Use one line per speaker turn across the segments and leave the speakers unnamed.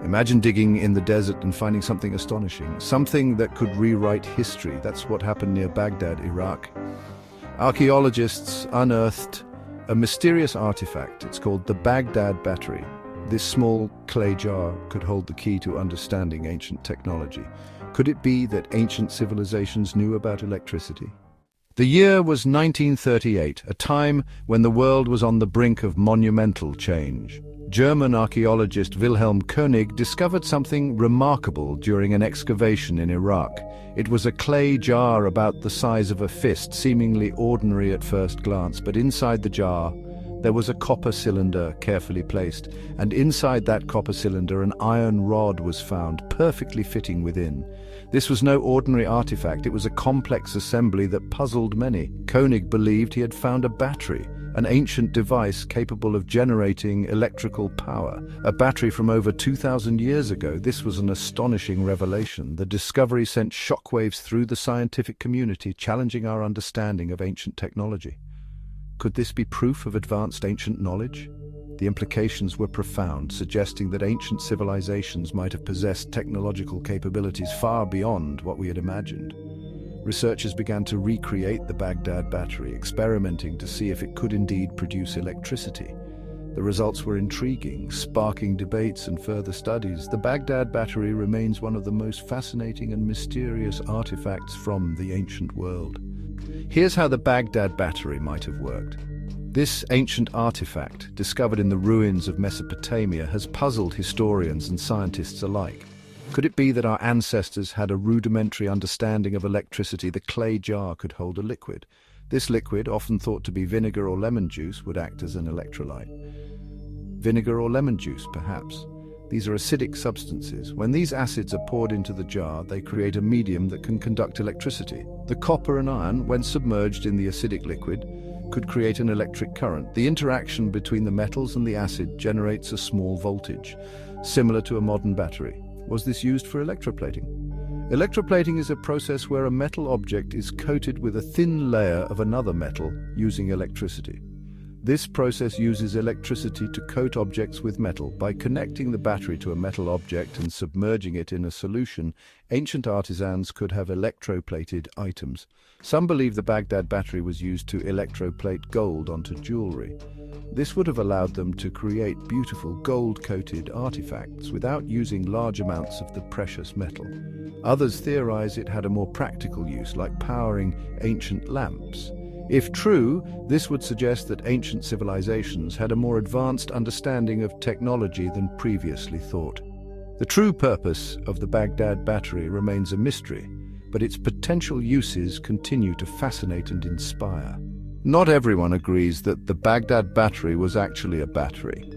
Imagine digging in the desert and finding something astonishing, something that could rewrite history. That's what happened near Baghdad, Iraq. Archaeologists unearthed a mysterious artifact. It's called the Baghdad Battery. This small clay jar could hold the key to understanding ancient technology. Could it be that ancient civilizations knew about electricity? The year was 1938, a time when the world was on the brink of monumental change. German archaeologist Wilhelm König discovered something remarkable during an excavation in Iraq. It was a clay jar about the size of a fist, seemingly ordinary at first glance, but inside the jar there was a copper cylinder carefully placed, and inside that copper cylinder an iron rod was found, perfectly fitting within. This was no ordinary artifact, it was a complex assembly that puzzled many. König believed he had found a battery, an ancient device capable of generating electrical power. A battery from over 2,000 years ago. This was an astonishing revelation. The discovery sent shockwaves through the scientific community, challenging our understanding of ancient technology. Could this be proof of advanced ancient knowledge? The implications were profound, suggesting that ancient civilizations might have possessed technological capabilities far beyond what we had imagined. Researchers began to recreate the Baghdad Battery, experimenting to see if it could indeed produce electricity. The results were intriguing, sparking debates and further studies. The Baghdad Battery remains one of the most fascinating and mysterious artifacts from the ancient world. Here's how the Baghdad Battery might have worked. This ancient artifact, discovered in the ruins of Mesopotamia, has puzzled historians and scientists alike. Could it be that our ancestors had a rudimentary understanding of electricity? The clay jar could hold a liquid. This liquid, often thought to be vinegar or lemon juice, would act as an electrolyte. Vinegar or lemon juice, perhaps. These are acidic substances. When these acids are poured into the jar, they create a medium that can conduct electricity. The copper and iron, when submerged in the acidic liquid, could create an electric current. The interaction between the metals and the acid generates a small voltage, similar to a modern battery. Was this used for electroplating? Electroplating is a process where a metal object is coated with a thin layer of another metal using electricity. This process uses electricity to coat objects with metal. By connecting the battery to a metal object and submerging it in a solution, ancient artisans could have electroplated items. Some believe the Baghdad Battery was used to electroplate gold onto jewelry. This would have allowed them to create beautiful gold-coated artifacts without using large amounts of the precious metal. Others theorize it had a more practical use, like powering ancient lamps. If true, this would suggest that ancient civilizations had a more advanced understanding of technology than previously thought. The true purpose of the Baghdad Battery remains a mystery, but its potential uses continue to fascinate and inspire. Not everyone agrees that the Baghdad Battery was actually a battery.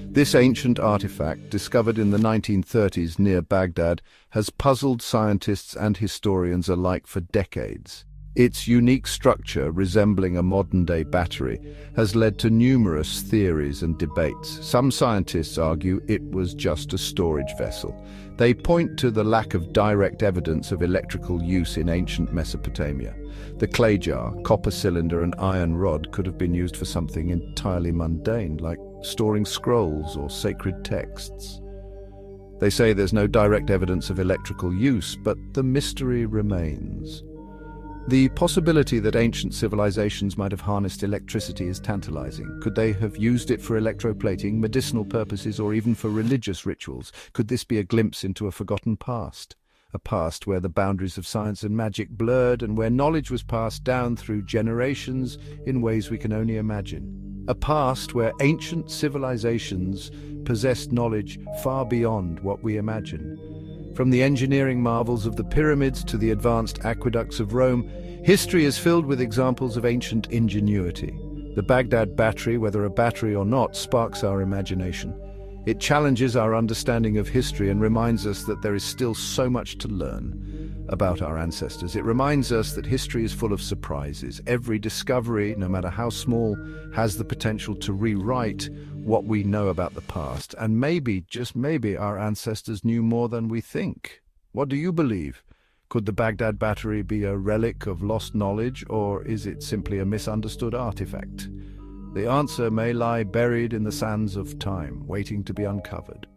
This ancient artifact, discovered in the 1930s near Baghdad, has puzzled scientists and historians alike for decades. Its unique structure, resembling a modern-day battery, has led to numerous theories and debates. Some scientists argue it was just a storage vessel. They point to the lack of direct evidence of electrical use in ancient Mesopotamia. The clay jar, copper cylinder, and iron rod could have been used for something entirely mundane, like storing scrolls or sacred texts. They say there's no direct evidence of electrical use, but the mystery remains. The possibility that ancient civilizations might have harnessed electricity is tantalizing. Could they have used it for electroplating, medicinal purposes, or even for religious rituals? Could this be a glimpse into a forgotten past? A past where the boundaries of science and magic blurred and where knowledge was passed down through generations in ways we can only imagine. A past where ancient civilizations possessed knowledge far beyond what we imagine. From the engineering marvels of the pyramids to the advanced aqueducts of Rome, history is filled with examples of ancient ingenuity. The Baghdad Battery, whether a battery or not, sparks our imagination. It challenges our understanding of history and reminds us that there is still so much to learn about our ancestors. It reminds us that history is full of surprises. Every discovery, no matter how small, has the potential to rewrite what we know about the past. And maybe, just maybe, our ancestors knew more than we think. What do you believe? Could the Baghdad Battery be a relic of lost knowledge, or is it simply a misunderstood artifact? The answer may lie buried in the sands of time, waiting to be uncovered.